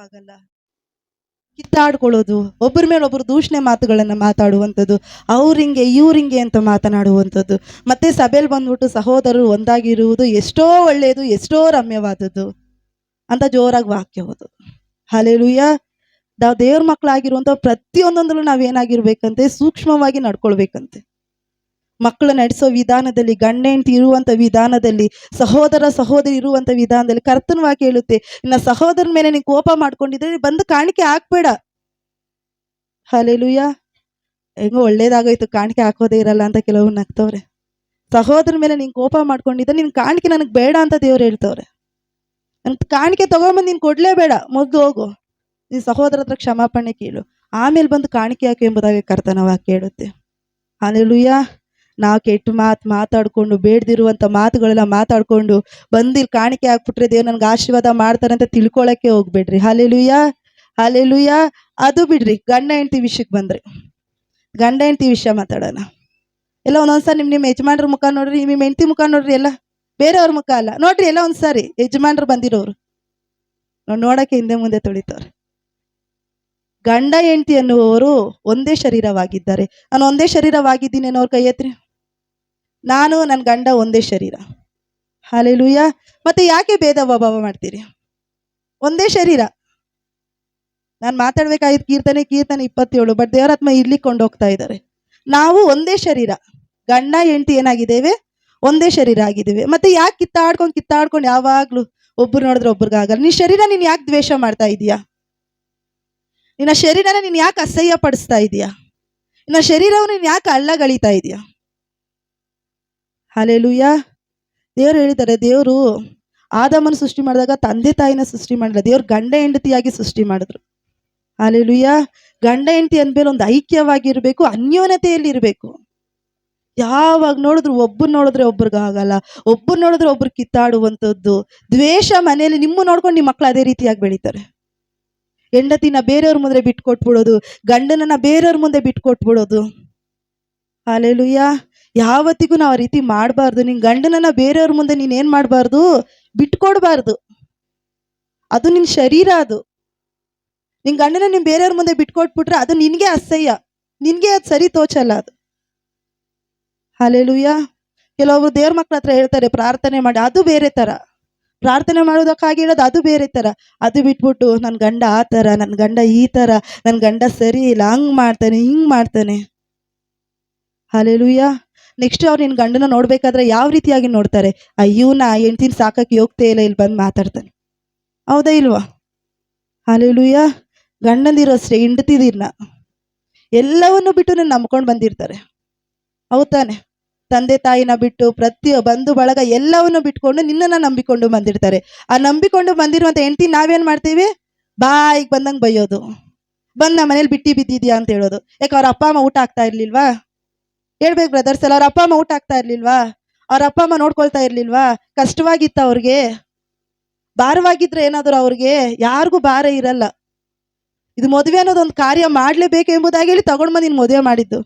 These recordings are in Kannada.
ಆಗಲ್ಲ. ಕಿತ್ತಾಡ್ಕೊಳ್ಳೋದು, ಒಬ್ಬರ ಮೇಲೆ ಒಬ್ಬರು ದೂಷಣೆ ಮಾತುಗಳನ್ನ ಮಾತಾಡುವಂಥದ್ದು, ಅವ್ರಿಂಗೆ ಇವ್ರಿಂಗೆ ಅಂತ ಮಾತನಾಡುವಂಥದ್ದು. ಮತ್ತೆ ಸಭೆಯಲ್ಲಿ ಬಂದ್ಬಿಟ್ಟು ಸಹೋದರರು ಒಂದಾಗಿರುವುದು ಎಷ್ಟೋ ಒಳ್ಳೆಯದು, ಎಷ್ಟೋ ರಮ್ಯವಾದದ್ದು ಅಂತ ಜೋರಾಗಿ ವಾಕ್ಯ ಓದು. ಹಲ್ಲೆಲೂಯಾ. ನಾವು ದೇವ್ರ ಮಕ್ಕಳಾಗಿರುವಂಥ ಪ್ರತಿಯೊಂದೊಂದರಲ್ಲೂ ನಾವೇನಾಗಿರ್ಬೇಕಂತೆ, ಸೂಕ್ಷ್ಮವಾಗಿ ನಡ್ಕೊಳ್ಬೇಕಂತೆ. ಮಕ್ಕಳು ನಡೆಸೋ ವಿಧಾನದಲ್ಲಿ, ಗಂಡ ಹೆಂಡತಿ ಇರುವಂಥ ವಿಧಾನದಲ್ಲಿ, ಸಹೋದರ ಸಹೋದರಿ ಇರುವಂಥ ವಿಧಾನದಲ್ಲಿ ಕರ್ತನ ವಾಕ್ಯ ಹೇಳುತ್ತೆ, ಇನ್ನ ಸಹೋದರನ ಮೇಲೆ ನೀನು ಕೋಪ ಮಾಡ್ಕೊಂಡಿದ್ರೆ ಬಂದು ಕಾಣಿಕೆ ಹಾಕ್ಬೇಡ. ಹಲ್ಲೆಲೂಯಾ. ಹೆಂಗೋ ಒಳ್ಳೇದಾಗೋಯ್ತು, ಕಾಣಿಕೆ ಹಾಕೋದೇ ಇರಲ್ಲ ಅಂತ ಕೆಲವ್ರು ನಗ್ತವ್ರೆ. ಸಹೋದರ ಮೇಲೆ ನೀನು ಕೋಪ ಮಾಡ್ಕೊಂಡಿದ್ರೆ ನಿನ್ ಕಾಣಿಕೆ ನನಗೆ ಬೇಡ ಅಂತ ದೇವ್ರು ಹೇಳ್ತವ್ರೆ. ನನ್ ಕಾಣಿಕೆ ತಗೊಂಬಂದು ನೀನು ಕೊಡ್ಲೇಬೇಡ, ಮೊದಲು ಹೋಗು, ನೀನ್ ಸಹೋದರ ಹತ್ರ ಕ್ಷಮಾಪಣೆ ಕೇಳು, ಆಮೇಲೆ ಬಂದು ಕಾಣಿಕೆ ಹಾಕು ಎಂಬುದಾಗಿ ಕರ್ತನ ವಾಕ್ಯ ಹೇಳುತ್ತೆ. ಹಲ್ಲೆಲೂಯಾ. ನಾವು ಕೆಟ್ಟ ಮಾತಾಡ್ಕೊಂಡು ಬೇಡದಿರುವಂಥ ಮಾತುಗಳೆಲ್ಲ ಮಾತಾಡ್ಕೊಂಡು ಬಂದಿಲ್ಲಿ ಕಾಣಿಕೆ ಹಾಕ್ಬಿಟ್ರೆ ದೇವ್ರು ನನಗೆ ಆಶೀರ್ವಾದ ಮಾಡ್ತಾರೆ ಅಂತ ತಿಳ್ಕೊಳಕ್ಕೆ ಹೋಗ್ಬೇಡ್ರಿ. Hallelujah, hallelujah. ಅದು ಬಿಡ್ರಿ, ಗಂಡ ಹೆಂಡತಿ ವಿಷಯಕ್ಕೆ ಬಂದ್ರೆ, ಗಂಡ ಹೆಂಡತಿ ವಿಷಯ ಮಾತಾಡೋಣ. ಎಲ್ಲ ಒಂದೊಂದ್ಸಾರಿ ನಿಮ್ಮ ಯಜಮಾನ್ರ ಮುಖ ನೋಡ್ರಿ, ನಿಮ್ಮ ಹೆಂಡತಿ ಮುಖ ನೋಡ್ರಿ, ಎಲ್ಲ ಬೇರೆಯವ್ರ ಮುಖ ಅಲ್ಲ ನೋಡ್ರಿ. ಎಲ್ಲ ಒಂದ್ಸಾರಿ ಯಜಮಾನ್ರು ಬಂದಿರೋರು ನೋಡಕ್ಕೆ ಹಿಂದೆ ಮುಂದೆ ತೊಳಿತವ್ರೆ. ಗಂಡ ಹೆಂಡತಿ ಅನ್ನುವವರು ಒಂದೇ ಶರೀರವಾಗಿದ್ದಾರೆ. ನಾನು ಒಂದೇ ಶರೀರವಾಗಿದ್ದೀನಿ ಅನ್ನೋರು ಕೈ ಎತ್ರಿ. ನಾನು ನನ್ನ ಗಂಡ ಒಂದೇ ಶರೀರ. ಹಲ್ಲೆಲೂಯಾ. ಮತ್ತೆ ಯಾಕೆ ಭೇದ ಭಾವ ಮಾಡ್ತೀರಿ? ಒಂದೇ ಶರೀರ. ನಾನು ಮಾತಾಡ್ಬೇಕಾಗಿದ್ದು ಕೀರ್ತನೆ 27, ಬಟ್ ದೇವರಾತ್ಮ ಇರ್ಲಿಕ್ಕೆ ಕೊಂಡೋಗ್ತಾ ಇದ್ದಾರೆ. ನಾವು ಒಂದೇ ಶರೀರ, ಗಂಡ ಹೆಂಡತಿ ಏನಾಗಿದ್ದೇವೆ, ಒಂದೇ ಶರೀರ ಆಗಿದ್ದೇವೆ. ಮತ್ತೆ ಯಾಕೆ ಕಿತ್ತಾಡ್ಕೊಂಡು ಯಾವಾಗ್ಲೂ ಒಬ್ರು ನೋಡಿದ್ರೆ ಒಬ್ರಿಗಾಗಲ್ಲ? ನಿನ್ನ ಶರೀರ ನೀನು ಯಾಕೆ ದ್ವೇಷ ಮಾಡ್ತಾ ಇದೀಯಾ? ನಿನ್ನ ಶರೀರನ ನೀನು ಯಾಕೆ ಅಸಹ್ಯ ಪಡಿಸ್ತಾ ಇದೀಯಾ? ನಿನ್ನ ಶರೀರವನ್ನು ನೀನು ಯಾಕೆ ಅಳ್ಳಗಳಿತಾ ಇದೀಯಾ? ಹಲ್ಲೆಲೂಯಾ. ದೇವ್ರು ಹೇಳಿದ್ದಾರೆ, ದೇವರು ಆದಾಮನ ಸೃಷ್ಟಿ ಮಾಡಿದಾಗ ತಂದೆ ತಾಯಿನ ಸೃಷ್ಟಿ ಮಾಡಿಲ್ಲ, ದೇವ್ರು ಗಂಡ ಹೆಂಡತಿಯಾಗಿ ಸೃಷ್ಟಿ ಮಾಡಿದ್ರು. ಹಲ್ಲೆಲೂಯಾ. ಗಂಡ ಹೆಂಡತಿ ಅಂದ್ಮೇಲೆ ಒಂದು ಐಕ್ಯವಾಗಿರ್ಬೇಕು, ಅನ್ಯೋನ್ಯತೆಯಲ್ಲಿ ಇರಬೇಕು. ಯಾವಾಗ ನೋಡಿದ್ರು ಒಬ್ಬರು ನೋಡಿದ್ರೆ ಒಬ್ರಿಗಾಗಲ್ಲ, ಒಬ್ಬರು ನೋಡಿದ್ರೆ ಒಬ್ರು ಕಿತ್ತಾಡುವಂಥದ್ದು, ದ್ವೇಷ. ಮನೆಯಲ್ಲಿ ನಿಮ್ಮ ನೋಡ್ಕೊಂಡು ನಿಮ್ಮ ಮಕ್ಕಳು ಅದೇ ರೀತಿಯಾಗಿ ಬೆಳೀತಾರೆ. ಹೆಂಡತಿನ ಬೇರೆಯವ್ರ ಮುಂದೆ ಬಿಟ್ಕೊಟ್ಬಿಡೋದು, ಗಂಡನನ್ನ ಬೇರೆಯವ್ರ ಮುಂದೆ ಬಿಟ್ಕೊಟ್ಬಿಡೋದು. ಹಲ್ಲೆಲೂಯಾ. ಯಾವತ್ತಿಗೂ ನಾವು ಆ ರೀತಿ ಮಾಡಬಾರ್ದು. ನಿನ್ ಗಂಡನನ್ನ ಬೇರೆಯವ್ರ ಮುಂದೆ ನೀನೇನ್ ಮಾಡಬಾರ್ದು, ಬಿಟ್ಕೊಡ್ಬಾರ್ದು. ಅದು ನಿನ್ ಶರೀರ. ಅದು ನಿನ್ ಗಂಡನ ನೀನ್ ಬೇರೆಯವ್ರ ಮುಂದೆ ಬಿಟ್ಕೊಟ್ಬಿಟ್ರೆ ಅದು ನಿನ್ಗೆ ಅಸಹ್ಯ, ನಿನ್ಗೆ ಅದು ಸರಿ ತೋಚಲ್ಲ ಅದು. ಹಲ್ಲೆಲೂಯಾ. ಕೆಲವೊಬ್ರು ದೇವ್ರ ಮಕ್ಳ ಹತ್ರ ಹೇಳ್ತಾರೆ ಪ್ರಾರ್ಥನೆ ಮಾಡಿ, ಅದು ಬೇರೆ ತರ. ಪ್ರಾರ್ಥನೆ ಮಾಡೋದಕ್ಕಾಗಿ ಹೇಳೋದು ಅದು ಬೇರೆ ತರ. ಅದು ಬಿಟ್ಬಿಟ್ಟು ನನ್ನ ಗಂಡ ಆ ತರ, ನನ್ನ ಗಂಡ ಈ ತರ, ನನ್ನ ಗಂಡ ಸರಿ ಇಲ್ಲ, ಹಂಗ್ ಮಾಡ್ತಾನೆ ಹಿಂಗ್ ಮಾಡ್ತಾನೆ. ಹಲ್ಲೆಲೂಯಾ. ನೆಕ್ಸ್ಟ್ ಅವ್ರು ನಿನ್ನ ಗಂಡನ ನೋಡ್ಬೇಕಾದ್ರೆ ಯಾವ ರೀತಿಯಾಗಿ ನೋಡ್ತಾರೆ? ಅಯ್ಯೋ ನಾ ಹೆಂಡ್ತಿನ ಸಾಕಕ್ಕೆ ಹೋಗ್ತೇ ಇಲ್ಲ, ಇಲ್ಲಿ ಬಂದು ಮಾತಾಡ್ತಾನೆ. ಹೌದಾ ಇಲ್ವಾ? ಹಲ್ಲೆಲೂಯಾ. ಗಂಡಂದಿರೋ ಅಷ್ಟೇ, ಹೆಂಡತಿದಿರ್ನ ಎಲ್ಲವನ್ನು ಬಿಟ್ಟು ನಾನು ನಂಬ್ಕೊಂಡು ಬಂದಿರ್ತಾರೆ. ಹೌದ್ ತಾನೆ? ತಂದೆ ತಾಯಿನ ಬಿಟ್ಟು ಪ್ರತಿ ಬಂಧು ಬಳಗ ಎಲ್ಲವನ್ನು ಬಿಟ್ಕೊಂಡು ನಿನ್ನನ್ನ ನಂಬಿಕೊಂಡು ಬಂದಿರ್ತಾರೆ. ಆ ನಂಬಿಕೊಂಡು ಬಂದಿರುವಂತ ಹೆಂಡತಿ ನಾವೇನ್ ಮಾಡ್ತೀವಿ? ಬಾಯಿಗೆ ಬಂದಂಗೆ ಬೈಯೋದು, ಬಂದ್ ನಮ್ಮ ಮನೇಲಿ ಬಿಟ್ಟಿ ಬಿದ್ದಿದ್ಯಾ ಅಂತ ಹೇಳೋದು. ಯಾಕೆ ಅವ್ರ ಅಪ್ಪ ಅಮ್ಮ ಊಟ ಆಗ್ತಾ ಇರ್ಲಿಲ್ವಾ? ಹೇಳ್ಬೇಕು ಬ್ರದರ್ಸ್ ಎಲ್ಲ, ಅವ್ರ ಅಪ್ಪ ಅಮ್ಮ ಊಟ ಆಗ್ತಾ ಇರ್ಲಿಲ್ವಾ? ಅವ್ರ ಅಪ್ಪ ಅಮ್ಮ ನೋಡ್ಕೊಳ್ತಾ ಇರ್ಲಿಲ್ವಾ? ಕಷ್ಟವಾಗಿತ್ತ ಅವ್ರಿಗೆ? ಭಾರವಾಗಿದ್ರೆ ಏನಾದ್ರು ಅವ್ರಿಗೆ? ಯಾರಿಗೂ ಭಾರ ಇರಲ್ಲ. ಇದು ಮದುವೆ ಅನ್ನೋದೊಂದು ಕಾರ್ಯ ಮಾಡ್ಲೇಬೇಕು ಎಂಬುದಾಗಿ ಹೇಳಿ ತಗೊಂಡ್ ಬಂದು ನೀನ್ ಮದುವೆ ಮಾಡಿದ್ದು.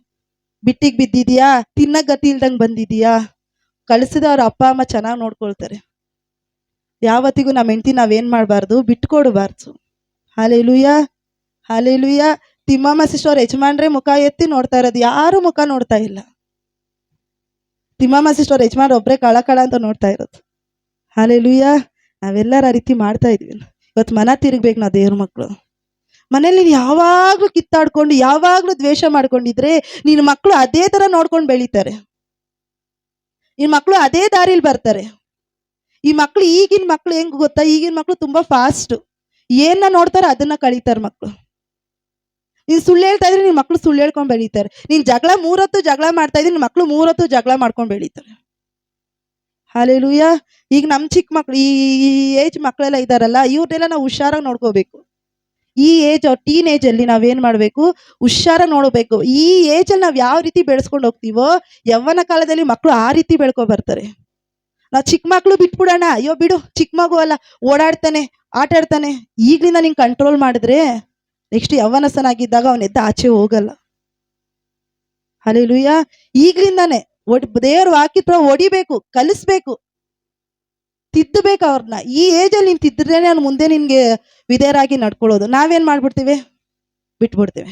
ಬಿಟ್ಟಿಗೆ ಬಿದ್ದಿದ್ಯಾ, ತಿನ್ನಕ್ ಗತಿ ಇಲ್ದಂಗ್ ಬಂದಿದ್ಯಾ? ಕಳಿಸಿದ ಅವ್ರ ಅಪ್ಪ ಅಮ್ಮ ಚೆನ್ನಾಗಿ ನೋಡ್ಕೊಳ್ತಾರೆ. ಯಾವತ್ತಿಗೂ ನಮ್ಮ ಹೆಂಡತಿ ನಾವೇನ್ ಮಾಡಬಾರ್ದು, ಬಿಟ್ಕೊಡ್ಬಾರ್ದು. Hallelujah, hallelujah. ತಿಮ್ಮಮ್ಮ ಸಿಸ್ಟರ್ ಯಜಮಾನ್ರೆ ಮುಖ ಎತ್ತಿ ನೋಡ್ತಾ ಇರೋದು, ಯಾರು ಮುಖ ನೋಡ್ತಾ ಇಲ್ಲ. ತಿಮ್ಮಮ್ಮ ಸಿಸ್ಟರ್ ಯಜಮಾನ್ರು ಒಬ್ರೆ ಕಳ ಅಂತ ನೋಡ್ತಾ ಇರೋದು. ಹಲ್ಲೆಲೂಯಾ. ನಾವೆಲ್ಲರ ಆ ರೀತಿ ಮಾಡ್ತಾ ಇದ್ವಿ. ಇವತ್ತು ಮನ ತಿರುಗ್ಬೇಕು ನಾವು ದೇವ್ರ ಮಕ್ಕಳು. ಮನೇಲಿ ನೀನು ಯಾವಾಗ್ಲೂ ಕಿತ್ತಾಡ್ಕೊಂಡು ಯಾವಾಗ್ಲೂ ದ್ವೇಷ ಮಾಡ್ಕೊಂಡಿದ್ರೆ ನಿನ್ನ ಮಕ್ಕಳು ಅದೇ ತರ ನೋಡ್ಕೊಂಡು ಬೆಳೀತಾರೆ. ನಿನ್ನ ಮಕ್ಕಳು ಅದೇ ದಾರಿಲಿ ಬರ್ತಾರೆ. ಈ ಮಕ್ಳು, ಈಗಿನ ಮಕ್ಳು ಹೆಂಗ್ ಗೊತ್ತಾ? ಈಗಿನ ಮಕ್ಳು ತುಂಬಾ ಫಾಸ್ಟ್. ಏನ ನೋಡ್ತಾರೆ ಅದನ್ನ ಕಳೀತಾರೆ ಮಕ್ಳು. ನೀನ್ ಸುಳ್ಳು ಹೇಳ್ತಾ ಇದ್ರೆ ನಿನ್ ಮಕ್ಳು ಸುಳ್ಳು ಹೇಳ್ಕೊಂಡ್ ಬೆಳೀತಾರೆ. ನೀನ್ ಜಗಳ 3 ಹೊತ್ತು ಜಗಳ ಮಾಡ್ತಾ ಇದ್ರೆ ನಿನ್ ಮಕ್ಳು 3 ಹೊತ್ತು ಜಗಳ ಮಾಡ್ಕೊಂಡ್ ಬೆಳೀತಾರೆ. ಹಲ್ಲೆಲೂಯಾ. ಈಗ ನಮ್ ಚಿಕ್ಕ ಮಕ್ಳು, ಈ ಏಜ್ ಮಕ್ಕಳೆಲ್ಲ ಇದಾರಲ್ಲ, ಇವ್ರನ್ನೆಲ್ಲ ನಾವು ಹುಷಾರಾಗಿ ನೋಡ್ಕೋಬೇಕು. ಈ ಏಜ್, ಟೀನ್ ಏಜ್ ಅಲ್ಲಿ ನಾವೇನ್ ಮಾಡ್ಬೇಕು? ಹುಷಾರಾಗಿ ನೋಡ್ಬೇಕು. ಈ ಏಜ್ ಅಲ್ಲಿ ನಾವ್ ಯಾವ ರೀತಿ ಬೆಳೆಸ್ಕೊಂಡು ಹೋಗ್ತೀವೋ ಯವ್ವನ ಕಾಲದಲ್ಲಿ ಮಕ್ಳು ಆ ರೀತಿ ಬೆಳ್ಕೊ ಬರ್ತಾರೆ. ನಾವು ಚಿಕ್ಕ ಮಕ್ಳು ಬಿಟ್ಬಿಡೋಣ, ಅಯ್ಯೋ ಬಿಡು ಚಿಕ್ಕ ಮಗು ಅಲ್ಲ, ಓಡಾಡ್ತಾನೆ ಆಟ ಆಡ್ತಾನೆ, ಈಗ್ಲಿಂದ ನಿಂಗೆ ಕಂಟ್ರೋಲ್ ಮಾಡಿದ್ರೆ ನೆಕ್ಸ್ಟ್ ಯವ್ವನಸ್ಥನಾಗಿದ್ದಾಗ ಅವನ ಎದ್ದ ಆಚೆ ಹೋಗಲ್ಲ. ಹಲ್ಲೆಲೂಯಾ. ಈಗ್ಲಿಂದಾನೆ ದೇವ್ರ ವಾಕ್ಯ ಹೊಡಿಬೇಕು, ಕಲಿಸ್ಬೇಕು. ತಿದ್ದಬೇಕು ಅವ್ರನ್ನ. ಈ ಏಜಲ್ಲಿ ನೀನು ತಿದ್ದಿದ್ರೇನೆ ಅವ್ನು ಮುಂದೆ ನಿನಗೆ ವಿಧೇಯರಾಗಿ ನಡ್ಕೊಳ್ಳೋದು. ನಾವೇನು ಮಾಡ್ಬಿಡ್ತೀವಿ, ಬಿಟ್ಬಿಡ್ತೀವಿ.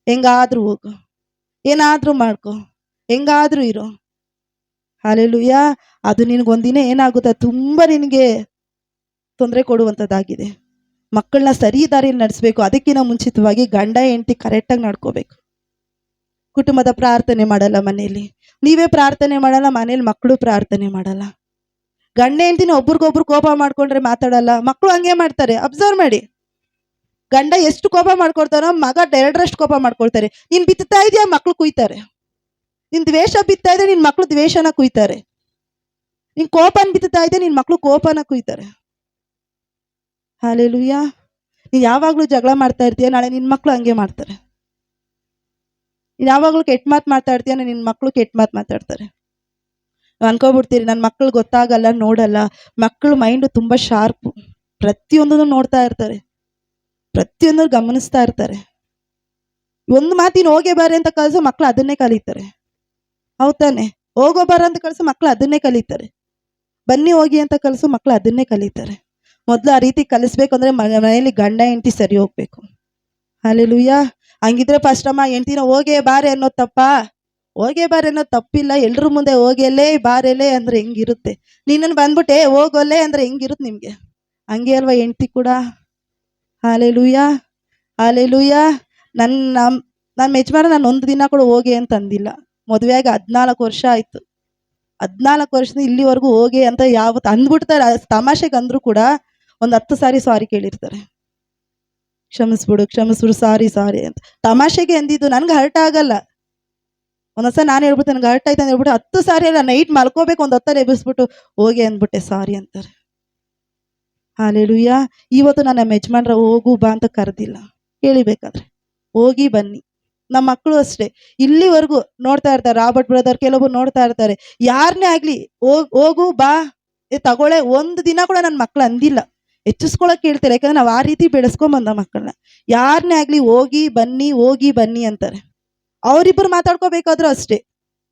ಹೆಂಗಾದ್ರೂ ಹೋಗು, ಏನಾದ್ರೂ ಮಾಡ್ಕೊ, ಹೆಂಗಾದ್ರೂ ಇರು. ಹಾಲೆಲೂಯಾ. ಅದು ನಿನಗೊಂದಿನ ಏನಾಗುತ್ತೆ, ತುಂಬ ನಿನಗೆ ತೊಂದರೆ ಕೊಡುವಂಥದ್ದಾಗಿದೆ. ಮಕ್ಕಳನ್ನ ಸರಿ ದಾರಿಯಲ್ಲಿ ನಡೆಸಬೇಕು. ಅದಕ್ಕಿಂತ ಮುಂಚಿತವಾಗಿ ಗಂಡ ಹೆಂಡತಿ ಕರೆಕ್ಟಾಗಿ ನಡ್ಕೋಬೇಕು. ಕುಟುಂಬದ ಪ್ರಾರ್ಥನೆ ಮಾಡಲ್ಲ ಮನೆಯಲ್ಲಿ, ನೀವೇ ಪ್ರಾರ್ಥನೆ ಮಾಡಲ್ಲ ಮನೇಲಿ, ಮಕ್ಕಳು ಪ್ರಾರ್ಥನೆ ಮಾಡಲ್ಲ. ಗಂಡ ಹೆಂಡತಿನ ಒಬ್ರಿಗೊಬ್ರು ಕೋಪ ಮಾಡ್ಕೊಂಡ್ರೆ ಮಾತಾಡಲ್ಲ. ಮಕ್ಕಳು ಹಂಗೆ ಮಾಡ್ತಾರೆ, ಅಬ್ಸರ್ವ್ ಮಾಡಿ. ಗಂಡ ಎಷ್ಟು ಕೋಪ ಮಾಡ್ಕೊಳ್ತಾರೋ ಮಗ ಎರಡರಷ್ಟು ಕೋಪ ಮಾಡ್ಕೊಳ್ತಾರೆ. ನೀನು ಬಿತ್ತಾ ಇದೆಯಾ, ಮಕ್ಕಳು ಕುಯ್ತಾರೆ. ನಿನ್ ದ್ವೇಷ ಬಿತ್ತಾ ಇದೆ, ನಿನ್ ಮಕ್ಕಳು ದ್ವೇಷನ ಕುಯ್ತಾರೆ. ನಿನ್ ಕೋಪನ ಬಿತ್ತಾ ಇದೆ, ನಿನ್ ಮಕ್ಕಳು ಕೋಪನ ಕುಯ್ತಾರೆ. ಹಾಲೆಲೂಯಾ. ನೀನ್ ಯಾವಾಗ್ಲೂ ಜಗಳ ಮಾಡ್ತಾ ಇರ್ತೀಯ, ನಾಳೆ ನಿನ್ ಮಕ್ಕಳು ಹಂಗೆ ಮಾಡ್ತಾರೆ. ನೀನ್ ಯಾವಾಗ್ಲೂ ಕೆಟ್ಟ ಮಾತು ಮಾತಾಡ್ತೀಯ, ನಿನ್ ಮಕ್ಕಳು ಕೆಟ್ಟ ಮಾತು ಮಾತಾಡ್ತಾರೆ. ಅನ್ಕೋಬಿಡ್ತೀರಿ ನನ್ನ ಮಕ್ಕಳು ಗೊತ್ತಾಗಲ್ಲ, ನೋಡಲ್ಲ. ಮಕ್ಕಳು ಮೈಂಡ್ ತುಂಬಾ ಶಾರ್ಪು, ಪ್ರತಿಯೊಂದನ್ನು ನೋಡ್ತಾ ಇರ್ತಾರೆ, ಪ್ರತಿಯೊಂದು ಗಮನಿಸ್ತಾ ಇರ್ತಾರೆ. ಒಂದು ಮಾತಿನ ಹೋಗೇ ಬಾರೆ ಅಂತ ಕಳ್ಸೋ ಮಕ್ಕಳು ಅದನ್ನೇ ಕಲಿತಾರೆ. ಹೌದಾನೆ? ಹೋಗೋ ಬಾರ ಅಂತ ಕಳ್ಸೋ ಮಕ್ಕಳು ಅದನ್ನೇ ಕಲಿತಾರೆ. ಬನ್ನಿ ಹೋಗಿ ಅಂತ ಕಳ್ಸೋ ಮಕ್ಕಳು ಅದನ್ನೇ ಕಲಿತಾರೆ. ಮೊದಲು ಆ ರೀತಿ ಕಲಿಸ್ಬೇಕಂದ್ರೆ ಮನೆಯಲ್ಲಿ ಗಂಡ ಹೆಂಡತಿ ಸರಿ ಹೋಗ್ಬೇಕು. ಹಾಲೆಲೂಯಾ. ಹಂಗಿದ್ರೆ ಫಸ್ಟಮ್ಮ ಹೆಂಡತಿನ ಹೋಗೇ ಬಾರೆ ಅನ್ನೋದು ತಪ್ಪ? ಹೋಗೇ ಬಾರೆ ಅನ್ನೋದು ತಪ್ಪಿಲ್ಲ. ಎಲ್ರ ಮುಂದೆ ಹೋಗೆಲ್ಲೇ ಬಾರೆಲೆ ಅಂದ್ರೆ ಹೆಂಗಿರುತ್ತೆ? ನೀನನ್ನು ಬಂದ್ಬಿಟ್ಟೆ ಹೋಗೋಲ್ಲೇ ಅಂದ್ರೆ ಹೆಂಗಿರುತ್ತೆ ನಿಮ್ಗೆ? ಹಂಗೆ ಅಲ್ವಾ ಹೆಂಡತಿ ಕೂಡ? Hallelujah, hallelujah. ನನ್ನ ಯಜಮಾನ ನಾನು ಒಂದು ದಿನ ಕೂಡ ಹೋಗಿ ಅಂತ ಅಂದಿಲ್ಲ. ಮದುವೆಯಾಗಿ 14 ವರ್ಷ ಆಯ್ತು. 14 ವರ್ಷದಿಂದ ಇಲ್ಲಿವರೆಗೂ ಹೋಗಿ ಅಂತ ಯಾವತ್ತು ಅಂದ್ಬಿಡ್ತಾರೆ. ತಮಾಷೆಗೆ ಅಂದ್ರು ಕೂಡ ಒಂದು 10 ಸಾರಿ ಸಾರಿ ಕೇಳಿರ್ತಾರೆ. ಕ್ಷಮಿಸ್ಬಿಡು ಸಾರಿ ಸಾರಿ ಅಂತ ತಮಾಷೆಗೆ ಅಂದಿದ್ದು. ನನ್ಗೆ ಹರ್ಟ್ ಆಗಲ್ಲ. ಒಂದೊಂದ್ಸಲ ನಾನು ಹೇಳ್ಬಿಟ್ಟು ನನಗೆ ಹರ್ಟ್ ಆಯ್ತು ಅಂತ ಹೇಳ್ಬಿಟ್ಟು 10 ಸಾರಿ ಅಲ್ಲ, ನೈಟ್ ಮಲ್ಕೋಬೇಕು ಒಂದು ಹೊತ್ತಲ್ಲಿ ಎಬ್ಬಿಸ್ಬಿಟ್ಟು ಹೋಗಿ ಅಂದ್ಬಿಟ್ಟೆ ಸಾರಿ ಅಂತಾರೆ. ಹಾಲೆಲೂಯಾ. ಇವತ್ತು ನನ್ನ ಯಜಮಾನ್ರ ಹೋಗು ಬಾ ಅಂತ ಕರೆದಿಲ್ಲ, ಹೇಳಿಬೇಕಾದ್ರೆ ಹೋಗಿ ಬನ್ನಿ. ನಮ್ಮ ಮಕ್ಕಳು ಅಷ್ಟೇ, ಇಲ್ಲಿವರೆಗೂ ನೋಡ್ತಾ ಇರ್ತಾರೆ. ರಾಬರ್ಟ್ ಬ್ರದರ್ ಕೆಲವೊಬ್ರು ನೋಡ್ತಾ ಇರ್ತಾರೆ. ಯಾರನ್ನೇ ಆಗ್ಲಿ ಹೋಗು ಬಾ ತಗೊಳ್ಳೆ ಒಂದು ದಿನ ಕೂಡ ನನ್ನ ಮಕ್ಳು ಅಂದಿಲ್ಲ. ಹೆಚ್ಚಿಸ್ಕೊಳಕ್ ಕೇಳ್ತಾರೆ, ಯಾಕಂದ್ರೆ ನಾವು ಆ ರೀತಿ ಬೆಳೆಸ್ಕೊಂಬಂದ ಮಕ್ಕಳನ್ನ. ಯಾರನ್ನೇ ಆಗ್ಲಿ ಹೋಗಿ ಬನ್ನಿ ಅಂತಾರೆ. ಅವರಿಬ್ಬರು ಮಾತಾಡ್ಕೋಬೇಕಾದ್ರು ಅಷ್ಟೇ,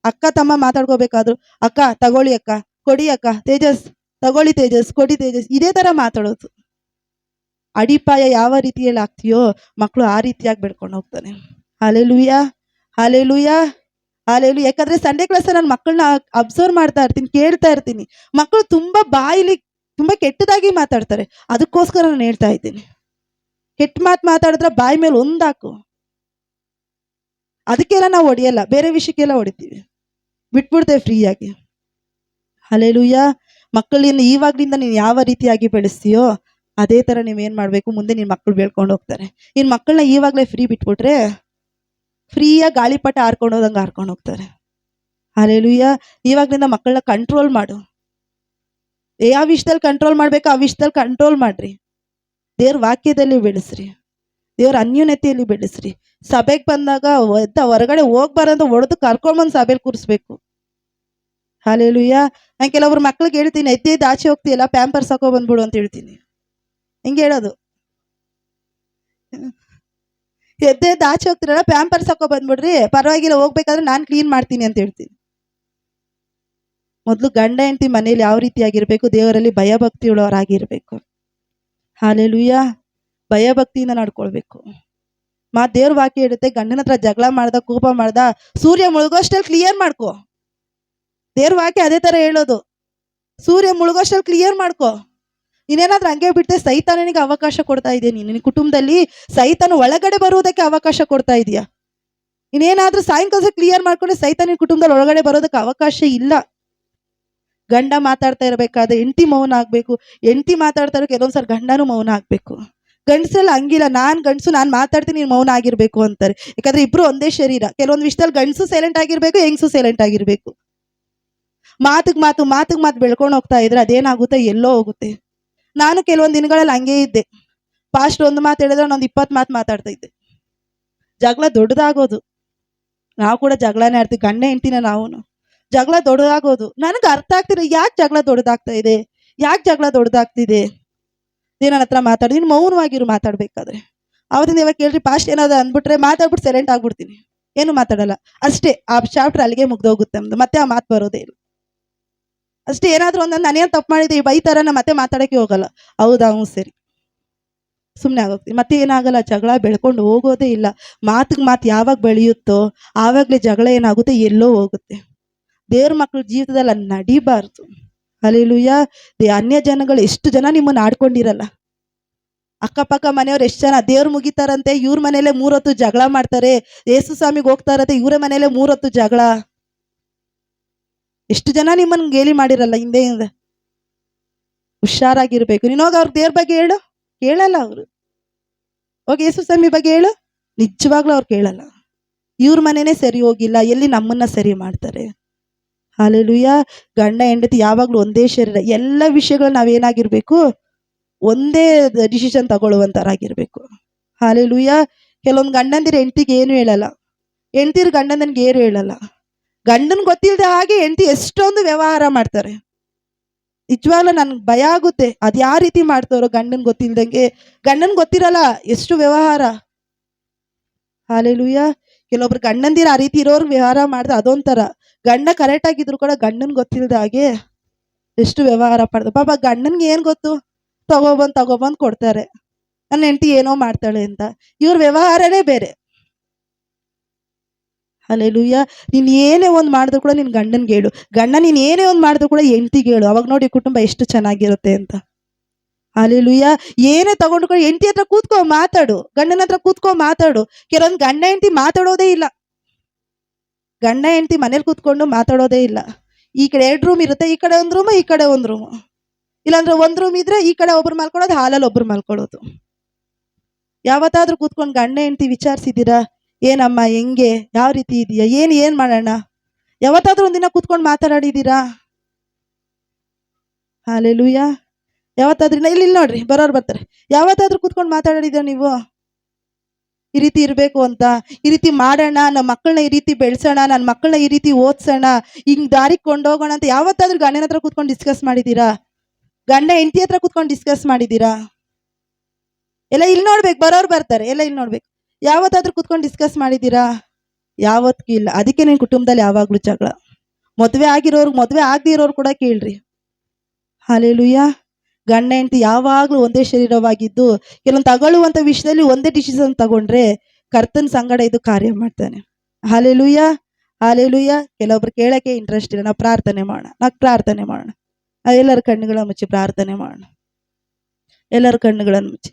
ಅಕ್ಕ ತಮ್ಮ ಮಾತಾಡ್ಕೋಬೇಕಾದ್ರು ಅಕ್ಕ ತಗೊಳ್ಳಿ, ಅಕ್ಕ ಕೊಡಿ, ಅಕ್ಕ ತೇಜಸ್ ತಗೊಳ್ಳಿ, ತೇಜಸ್ ಕೊಡಿ, ತೇಜಸ್ ಇದೇ ತರ ಮಾತಾಡೋದು. ಅಡಿಪಾಯ ಯಾವ ರೀತಿಯಲ್ಲಿ ಆಗ್ತೀಯೋ ಮಕ್ಕಳು ಆ ರೀತಿಯಾಗಿ ಬೆಳ್ಕೊಂಡು ಹೋಗ್ತಾನೆ. Hallelujah, hallelujah, hallelujah. ಯಾಕಂದ್ರೆ ಸಂಡೇ ಕ್ಲಾಸ್ ನಾನು ಮಕ್ಕಳನ್ನ ಅಬ್ಸರ್ವ್ ಮಾಡ್ತಾ ಇರ್ತೀನಿ, ಕೇಳ್ತಾ ಇರ್ತೀನಿ. ಮಕ್ಕಳು ತುಂಬಾ ಬಾಯಿಲಿ ತುಂಬಾ ಕೆಟ್ಟದಾಗಿ ಮಾತಾಡ್ತಾರೆ. ಅದಕ್ಕೋಸ್ಕರ ನಾನು ಹೇಳ್ತಾ ಇದ್ದೀನಿ, ಕೆಟ್ಟ ಮಾತು ಮಾತಾಡಿದ್ರೆ ಬಾಯಿ ಮೇಲೆ ಒಂದಾಕು. ಅದಕ್ಕೆಲ್ಲ ನಾವು ಹೊಡಿಯಲ್ಲ, ಬೇರೆ ವಿಷಯಕ್ಕೆಲ್ಲ ಹೊಡಿತೀವಿ, ಬಿಟ್ಬಿಡ್ತೇವೆ ಫ್ರೀಯಾಗಿ. ಹಾಲೆಲೂಯಾ. ಮಕ್ಕಳನ್ನ ಇವಾಗ್ಲಿಂದ ನೀನು ಯಾವ ರೀತಿಯಾಗಿ ಬೆಳೆಸ್ತೀಯೋ ಅದೇ ತರ ನೀವೇನ್ ಮಾಡ್ಬೇಕು, ಮುಂದೆ ನಿನ್ ಮಕ್ಕಳು ಬೆಳ್ಕೊಂಡು ಹೋಗ್ತಾರೆ. ನಿನ್ ಮಕ್ಕಳನ್ನ ಇವಾಗ್ಲೇ ಫ್ರೀ ಬಿಟ್ಬಿಟ್ರೆ ಫ್ರೀಯಾಗಿ ಗಾಳಿಪಟ ಹಾರ್ಕೊಂಡು ಹೋದಂಗೆ ಹಾರ್ಕೊಂಡು ಹೋಗ್ತಾರೆ. ಹಾಲೆಲೂಯಾ. ಇವಾಗ್ಲಿಂದ ಮಕ್ಕಳನ್ನ ಕಂಟ್ರೋಲ್ ಮಾಡು. ಯಾವ ವಿಷಯದಲ್ಲಿ ಕಂಟ್ರೋಲ್ ಮಾಡ್ಬೇಕು ಆ ವಿಷಯದಲ್ಲಿ ಕಂಟ್ರೋಲ್ ಮಾಡ್ರಿ. ದೇವ್ರ ವಾಕ್ಯದಲ್ಲಿ ಬೆಳೆಸ್ರಿ, ದೇವ್ರ ಅನ್ಯೋನ್ಯತೆಯಲ್ಲಿ ಬೆಳೆಸ್ರಿ. ಸಭೆಗೆ ಬಂದಾಗ ಹೊರಗಡೆ ಹೋಗ್ಬಾರಂತ ಹೊಡೆದು ಕರ್ಕೊಂಬಂದು ಸಭೆಯಲ್ಲಿ ಕೂರಿಸ್ಬೇಕು. ಹಾಲೆಲೂಯಾ. ನಾನು ಕೆಲವ್ರು ಮಕ್ಳಿಗೆ ಹೇಳ್ತೀನಿ, ಎದ್ದೇದು ಆಚೆ ಹೋಗ್ತೀಯಲ್ಲ ಪ್ಯಾಂಪರ್ಸ್ ಹಾಕೋ ಬಂದ್ಬಿಡು ಅಂತ ಹೇಳ್ತೀನಿ. ಹೆಂಗೆ ಹೇಳೋದು? ಎದ್ದೇದು ಆಚೆ ಹೋಗ್ತಿರಲ್ಲ ಪ್ಯಾಂಪರ್ಸ್ ಹಾಕೋ ಬಂದ್ಬಿಡ್ರಿ, ಪರವಾಗಿಲ್ಲ ಹೋಗ್ಬೇಕಾದ್ರೆ ನಾನು ಕ್ಲೀನ್ ಮಾಡ್ತೀನಿ ಅಂತ ಹೇಳ್ತೀನಿ. ಮೊದಲು ಗಂಡ ಹೆಂಡತಿ ಮನೇಲಿ ಯಾವ ರೀತಿಯಾಗಿರ್ಬೇಕು, ದೇವರಲ್ಲಿ ಭಯಭಕ್ತಿ ಉಳ್ಳವರಾಗಿರ್ಬೇಕು. ಹಾಲೆಲೂಯಾ. ಭಯಭಕ್ತಿಯಿಂದ ನಡ್ಕೊಳ್ಬೇಕು. ದೇವ್ರ ವಾಕ್ಯ ಇರುತ್ತೆ, ಗಂಡನ ಹತ್ರ ಜಗಳ ಮಾಡ್ದ ಕೋಪ ಮಾಡ್ದ ಸೂರ್ಯ ಮುಳುಗೋಷ್ಟಲ್ಲಿ ಕ್ಲಿಯರ್ ಮಾಡ್ಕೋ. ದೇವ್ರ ವಾಕ್ಯ ಅದೇ ತರ ಹೇಳೋದು, ಸೂರ್ಯ ಮುಳುಗೋಷ್ಟಲ್ಲಿ ಕ್ಲಿಯರ್ ಮಾಡ್ಕೋ. ನೀನೇನಾದ್ರೂ ಹಂಗೆ ಬಿಟ್ಟೆ ಸೈತಾನನಿಗೆ ಅವಕಾಶ ಕೊಡ್ತಾ ಇದೆಯಾ? ನಿನ್ನ ಕುಟುಂಬದಲ್ಲಿ ಸೈತಾನ ಒಳಗಡೆ ಬರುವುದಕ್ಕೆ ಅವಕಾಶ ಕೊಡ್ತಾ ಇದೆಯಾ? ನೀನೇನಾದ್ರೂ ಸಾಯಂಕಾಲ ಕ್ಲಿಯರ್ ಮಾಡ್ಕೊಂಡ್ರೆ ಸೈತಾನಿನ ಕುಟುಂಬದಲ್ಲಿ ಒಳಗಡೆ ಬರೋದಕ್ಕೆ ಅವಕಾಶ ಇಲ್ಲ. ಗಂಡ ಮಾತಾಡ್ತಾ ಇರ್ಬೇಕಾದ್ರೆ ಹೆಂಡತಿ ಮೌನ ಆಗ್ಬೇಕು, ಹೆಂಡತಿ ಮಾತಾಡ್ತಾ ಇರೋ ಕೆಲವೊಂದ್ಸಲ ಗಂಡನೂ ಮೌನ ಆಗ್ಬೇಕು. ಗಂಡಸಲ್ಲ ಹಂಗಿಲ್ಲ, ನಾನ್ ಗಂಡಸು ನಾನ್ ಮಾತಾಡ್ತೀನಿ ನೀನ್ ಮೌನ ಆಗಿರ್ಬೇಕು ಅಂತಾರೆ. ಯಾಕಂದ್ರೆ ಇಬ್ರು ಒಂದೇ ಶರೀರ. ಕೆಲವೊಂದು ವಿಷಯದಲ್ಲಿ ಗಂಡಸು ಸೈಲೆಂಟ್ ಆಗಿರ್ಬೇಕು, ಹೆಂಗಸು ಸೈಲೆಂಟ್ ಆಗಿರ್ಬೇಕು. ಮಾತಿಗೆ ಮಾತು ಬೆಳ್ಕೊಂಡು ಹೋಗ್ತಾ ಇದ್ರೆ ಅದೇನಾಗುತ್ತೆ, ಎಲ್ಲೋ ಹೋಗುತ್ತೆ. ನಾನು ಕೆಲವೊಂದು ದಿನಗಳಲ್ಲಿ ಹಂಗೆ ಇದ್ದೆ. ಫಾಸ್ಟ್ ಒಂದು ಮಾತು ಹೇಳಿದ್ರೆ ನಾನು 20 ಮಾತು ಮಾತಾಡ್ತಾ ಇದ್ದೆ. ಜಗಳ ದೊಡ್ಡದಾಗೋದು. ನಾವು ಕೂಡ ಜಗಳನೇ ಆಡ್ತೀವಿ, ಗಂಡ ಹೆಂಡ್ತಿನ ನಾವು ಜಗಳ ದೊಡ್ಡದಾಗೋದು. ನನಗೆ ಅರ್ಥ ಆಗ್ತಿಲ್ಲ, ಯಾಕೆ ಜಗಳ ದೊಡ್ಡದಾಗ್ತಾ ಇದೆ, ಯಾಕೆ ಜಗಳ ದೊಡ್ಡದಾಗ್ತಿದೆ. ನನ್ನ ಹತ್ರ ಮಾತಾಡಿ, ನೀನು ಮೌನವಾಗಿರು ಮಾತಾಡ್ಬೇಕಾದ್ರೆ. ಅವತ್ತಿಂದ ಇವಾಗ ಕೇಳ್ರಿ, ಫಾಸ್ಟ್ ಏನಾದ್ರು ಅಂದ್ಬಿಟ್ರೆ ಮಾತಾಡ್ಬಿಟ್ಟು ಸೈಲೆಂಟ್ ಆಗ್ಬಿಡ್ತೀನಿ, ಏನು ಮಾತಾಡಲ್ಲ ಅಷ್ಟೇ. ಆ ಚಾಪ್ಟರ್ ಅಲ್ಲಿಗೆ ಮುಗ್ದೋಗುತ್ತೆ ನಮ್ದು, ಮತ್ತೆ ಆ ಮಾತು ಬರೋದೇ ಇಲ್ಲ. ಅಷ್ಟೇ. ಏನಾದರೂ ಒಂದೊಂದು ನಾನೇನು ತಪ್ಪು ಮಾಡಿದೆ ಈ ಬೈತಾರ, ನಾ ಮತ್ತೆ ಮಾತಾಡೋಕ್ಕೆ ಹೋಗಲ್ಲ. ಹೌದಾ, ಹ್ಞೂ ಸರಿ, ಸುಮ್ಮನೆ ಆಗೋಗ್ತೀವಿ. ಮತ್ತೆ ಏನಾಗಲ್ಲ, ಜಗಳ ಬೆಳ್ಕೊಂಡು ಹೋಗೋದೇ ಇಲ್ಲ. ಮಾತಿಗೆ ಮಾತು ಯಾವಾಗ ಬೆಳೆಯುತ್ತೋ ಆವಾಗಲೇ ಜಗಳ ಏನಾಗುತ್ತೆ, ಎಲ್ಲೋ ಹೋಗುತ್ತೆ. ದೇವ್ರ ಮಕ್ಳ ಜೀವಿತದಲ್ಲಿ ಅದು ನಡಿಬಾರ್ದು. ಹಲ್ಲೆಲೂಯಾ. ಅನ್ಯ ಜನಗಳು ಎಷ್ಟು ಜನ ನಿಮ್ಮನ್ನು ಆಡ್ಕೊಂಡಿರಲ್ಲ. ಅಕ್ಕಪಕ್ಕ ಮನೆಯವ್ರು ಎಷ್ಟು ಜನ ದೇವ್ರು ಮುಗಿತಾರಂತೆ, ಇವ್ರ ಮನೇಲೆ 3 ಹೊತ್ತು ಜಗಳ ಮಾಡ್ತಾರೆ. ಯೇಸು ಸ್ವಾಮಿಗೆ ಹೋಗ್ತಾರಂತೆ, ಇವರ ಮನೇಲೆ 3 ಹೊತ್ತು ಜಗಳ. ಎಷ್ಟು ಜನ ನಿಮ್ಮನ್ನು ಗೇಲಿ ಮಾಡಿರಲ್ಲ ಹಿಂದೆಯಿಂದ. ಹುಷಾರಾಗಿರ್ಬೇಕು. ನೀನು ಹೋಗಿ ಅವ್ರ ದೇವ್ರ ಬಗ್ಗೆ ಹೇಳು, ಕೇಳಲ್ಲ ಅವರು. ಹೋಗಿ ಯೇಸು ಸ್ವಾಮಿ ಬಗ್ಗೆ ಹೇಳು, ನಿಜವಾಗ್ಲೂ ಅವ್ರು ಕೇಳಲ್ಲ. ಇವ್ರ ಮನೆನೇ ಸರಿ ಹೋಗಿಲ್ಲ, ಎಲ್ಲಿ ನಮ್ಮನ್ನ ಸರಿ ಮಾಡ್ತಾರೆ. ಹಲ್ಲೆಲೂಯಾ. ಗಂಡ ಹೆಂಡತಿ ಯಾವಾಗಲೂ ಒಂದೇ ಶರೀರ. ಎಲ್ಲ ವಿಷಯಗಳು ನಾವೇನಾಗಿರ್ಬೇಕು, ಒಂದೇ ಡಿಸಿಷನ್ ತಗೊಳ್ಳುವಂತರಾಗಿರ್ಬೇಕು. ಹಲ್ಲೆಲೂಯಾ. ಕೆಲವೊಂದು ಗಂಡಂದಿರು ಹೆಂಡತಿಗೆ ಏನು ಹೇಳಲ್ಲ, ಹೆಂಡತಿರು ಗಂಡಂದನಿಗೆ ಏನು ಹೇಳಲ್ಲ. ಗಂಡನ್ ಗೊತ್ತಿಲ್ಲದೆ ಹಾಗೆ ಹೆಂಡತಿ ಎಷ್ಟೊಂದು ವ್ಯವಹಾರ ಮಾಡ್ತಾರೆ. ನಿಜವಾಗ್ಲೂ ನನ್ಗೆ ಭಯ ಆಗುತ್ತೆ, ಅದು ಯಾವ ರೀತಿ ಮಾಡ್ತಾರೋ ಗಂಡನ್ ಗೊತ್ತಿಲ್ದಂಗೆ. ಗಂಡನ್ ಗೊತ್ತಿರಲ್ಲ ಎಷ್ಟು ವ್ಯವಹಾರ. ಹಲ್ಲೆಲೂಯಾ. ಕೆಲವೊಬ್ರು ಗಂಡಂದಿರು ಆ ರೀತಿ ಇರೋರು ವ್ಯವಹಾರ ಮಾಡಿದ್ರೆ ಅದೊಂಥರ. ಗಂಡ ಕರೆಕ್ಟ್ ಆಗಿದ್ರು ಕೂಡ ಗಂಡನ್ ಗೊತ್ತಿಲ್ಲದ ಹಾಗೆ ಎಷ್ಟು ವ್ಯವಹಾರ ಪಡ್ದು. ಪಾಪ ಗಂಡನ್ಗೆ ಏನು ಗೊತ್ತು, ತಗೊಬಂದು ಕೊಡ್ತಾರೆ, ನನ್ನ ಹೆಂಡತಿ ಏನೋ ಮಾಡ್ತಾಳೆ ಅಂತ. ಇವ್ರ ವ್ಯವಹಾರನೇ ಬೇರೆ. ಹಲ್ಲೆಲೂಯಾ. ನೀನು ಏನೇ ಒಂದು ಮಾಡಿದ್ರು ಕೂಡ ನಿನ್ನ ಗಂಡನ್ಗೆ ಹೇಳು. ಗಂಡ ನೀನು ಏನೇ ಒಂದು ಮಾಡಿದ್ರು ಕೂಡ ಹೆಂಡತಿಗೆ ಹೇಳು. ಅವಾಗ ನೋಡಿ ಕುಟುಂಬ ಎಷ್ಟು ಚೆನ್ನಾಗಿರುತ್ತೆ ಅಂತ. ಹಲ್ಲೆಲೂಯಾ. ಏನೇ ತಗೊಂಡು ಕೂಡ ಹೆಂಡತಿ ಹತ್ರ ಕೂತ್ಕೋ ಮಾತಾಡು, ಗಂಡನ ಹತ್ರ ಕೂತ್ಕೋ ಮಾತಾಡು. ಕೆಲವೊಂದು ಗಂಡ ಹೆಂಡತಿ ಮಾತಾಡೋದೇ ಇಲ್ಲ. ಗಂಡ ಹೆಂಡತಿ ಮನೇಲಿ ಕೂತ್ಕೊಂಡು ಮಾತಾಡೋದೇ ಇಲ್ಲ. ಈ ಕಡೆ 2 ರೂಮ್ ಇರುತ್ತೆ, ಈ ಕಡೆ 1 ರೂಮು, ಈ ಕಡೆ 1 ರೂಮು. ಇಲ್ಲಾಂದ್ರೆ 1 ರೂಮ್ ಇದ್ರೆ ಈ ಕಡೆ ಒಬ್ರು ಮಲ್ಕೊಳ್ಳೋದು, ಹಾಲಲ್ಲಿ ಒಬ್ರು ಮಲ್ಕೊಳ್ಳೋದು. ಯಾವತ್ತಾದ್ರೂ ಕೂತ್ಕೊಂಡು ಗಂಡ ಹೆಂಡತಿ ವಿಚಾರಿಸಿದ್ದೀರಾ, ಏನಮ್ಮ ಹೆಂಗೆ, ಯಾವ ರೀತಿ ಇದೆಯಾ, ಏನು ಮಾಡೋಣ? ಯಾವತ್ತಾದ್ರೂ ಒಂದಿನ ಕೂತ್ಕೊಂಡು ಮಾತಾಡಿದ್ದೀರಾ? ಹಲ್ಲೆಲೂಯಾ. ಯಾವತ್ತಾದ್ರೂ ಇಲ್ಲಿ ನೋಡ್ರಿ, ಬರೋರು ಬರ್ತಾರೆ. ಯಾವತ್ತಾದ್ರೂ ಕೂತ್ಕೊಂಡು ಮಾತಾಡಿದ್ದೀರಾ ನೀವು ಈ ರೀತಿ ಇರಬೇಕು ಅಂತ, ಈ ರೀತಿ ಮಾಡೋಣ, ನಮ್ಮ ಮಕ್ಕಳನ್ನ ಈ ರೀತಿ ಬೆಳೆಸೋಣ, ನನ್ನ ಮಕ್ಕಳನ್ನ ಈ ರೀತಿ ಓದಿಸೋಣ, ಹಿಂಗೆ ದಾರಿಗೆ ಕೊಂಡೋಗೋಣ ಅಂತ ಯಾವತ್ತಾದ್ರೂ ಗಂಡನ ಹತ್ರ ಕೂತ್ಕೊಂಡು ಡಿಸ್ಕಸ್ ಮಾಡಿದ್ದೀರಾ? ಗಂಡ ಹೆಂಡತಿ ಹತ್ರ ಕೂತ್ಕೊಂಡು ಡಿಸ್ಕಸ್ ಮಾಡಿದ್ದೀರಾ? ಎಲ್ಲ ಇಲ್ಲಿ ನೋಡ್ಬೇಕು, ಬರೋರು ಬರ್ತಾರೆ, ಎಲ್ಲ ಇಲ್ಲಿ ನೋಡ್ಬೇಕು. ಯಾವತ್ತಾದ್ರೂ ಕೂತ್ಕೊಂಡು ಡಿಸ್ಕಸ್ ಮಾಡಿದ್ದೀರಾ? ಯಾವತ್ತೂ ಇಲ್ಲ. ಅದಕ್ಕೆ ನಿಮ್ಮ ಕುಟುಂಬದಲ್ಲಿ ಯಾವಾಗಲೂ ಜಗಳ. ಮದುವೆ ಆಗಿರೋರು, ಮದುವೆ ಆಗದೆ ಇರೋರು ಕೂಡ ಕೇಳ್ರಿ. ಹಲ್ಲೆಲೂಯಾ. ಗಂಡ ಹೆಂಡತಿ ಯಾವಾಗಲೂ ಒಂದೇ ಶರೀರವಾಗಿದ್ದು ಕೆಲವೊಂದು ತಗೊಳ್ಳುವಂಥ ವಿಷಯದಲ್ಲಿ ಒಂದೇ ಡಿಸಿಷನ್ ತಗೊಂಡ್ರೆ ಕರ್ತನ ಸಂಗಡ ಇದು ಕಾರ್ಯ ಮಾಡ್ತಾನೆ. ಹಲ್ಲೆಲೂಯಾ. ಹಲ್ಲೆಲೂಯಾ. ಕೆಲವೊಬ್ರು ಕೇಳೋಕ್ಕೆ ಇಂಟ್ರೆಸ್ಟ್ ಇಲ್ಲ. ನಾವು ಪ್ರಾರ್ಥನೆ ಮಾಡೋಣ. ಎಲ್ಲರ ಕಣ್ಣುಗಳನ್ನು ಮುಚ್ಚಿ ಪ್ರಾರ್ಥನೆ ಮಾಡೋಣ. ಎಲ್ಲರ ಕಣ್ಣುಗಳನ್ನು ಮುಚ್ಚಿ.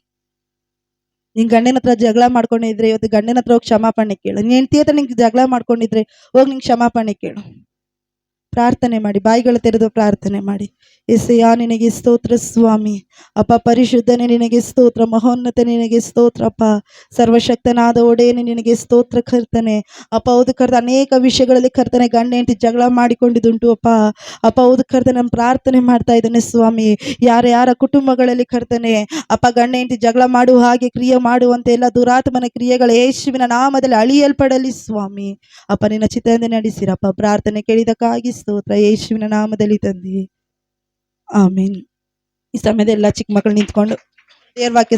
ನಿನ್ ಗಂಡನ ಹತ್ರ ಜಗಳ ಮಾಡ್ಕೊಂಡಿದ್ರೆ ಇವತ್ತು ಗಂಡನ ಹತ್ರ ಹೋಗಿ ಕ್ಷಮಾಪಣೆ ಕೇಳು. ನೀನ್ ಹೆಂಡತಿ ಹತ್ರ ನಿಂಗೆ ಜಗಳ ಮಾಡ್ಕೊಂಡಿದ್ರೆ ಹೋಗಿ ನಿಂಗೆ ಕ್ಷಮಾಪಣೆ ಕೇಳು. ಪ್ರಾರ್ಥನೆ ಮಾಡಿ, ಬಾಯಿಗಳು ತೆರೆದು ಪ್ರಾರ್ಥನೆ ಮಾಡಿ. ಯೆಸಯ್ಯ ನಿನಗೆ ಸ್ತೋತ್ರ ಸ್ವಾಮಿ. ಅಪ್ಪ ಪರಿಶುದ್ಧನೇ ನಿನಗೆ ಸ್ತೋತ್ರ, ಮಹೋನ್ನತ ನಿನಗೆ ಸ್ತೋತ್ರ ಅಪ್ಪ, ಸರ್ವಶಕ್ತನಾದ ಒಡೆಯನೇ ನಿನಗೆ ಸ್ತೋತ್ರ ಕರ್ತನೆ. ಅಪ್ಪ ಹೌದು ಕರ್ತ, ಅನೇಕ ವಿಷಯಗಳಲ್ಲಿ ಕರ್ತನೆ ಗಂಡ ಹೆಂಡತಿ ಜಗಳ ಮಾಡಿಕೊಂಡಿದ್ದುಂಟು ಅಪ್ಪ. ಹೌದು ಕರ್ತನೆ, ನಾನು ಪ್ರಾರ್ಥನೆ ಮಾಡ್ತಾ ಇದ್ದೇನೆ ಸ್ವಾಮಿ. ಯಾರ ಕುಟುಂಬಗಳಲ್ಲಿ ಕರ್ತನೆ ಅಪ್ಪ ಗಂಡ ಹೆಂಡತಿ ಜಗಳ ಮಾಡುವ ಹಾಗೆ ಕ್ರಿಯೆ ಮಾಡುವಂತೆ ಎಲ್ಲ ದುರಾತ್ಮನ ಕ್ರಿಯೆಗಳು ಯೇಸುವಿನ ನಾಮದಲ್ಲಿ ಅಳಿಯಲ್ಪಡಲಿ ಸ್ವಾಮಿ. ಅಪ್ಪ ನಿನ್ನ ಚಿತ್ತದಿಂದ ನಡೆಸಿರಪ್ಪ. ಪ್ರಾರ್ಥನೆ ಕೇಳಿದಕ್ಕಾಗಿ ಸ್ತೋತ್ರ, ಯೇಸುವಿನ ನಾಮದಲ್ಲಿ ತಂದೆ, ಆಮೇನ್. ಈ ಸಮಯದಲ್ಲಿ ಎಲ್ಲ ಚಿಕ್ಕ ಮಕ್ಕಳು ನಿಂತ್ಕೊಂಡು ದೇವ್ರ ವಾಕ್ಯ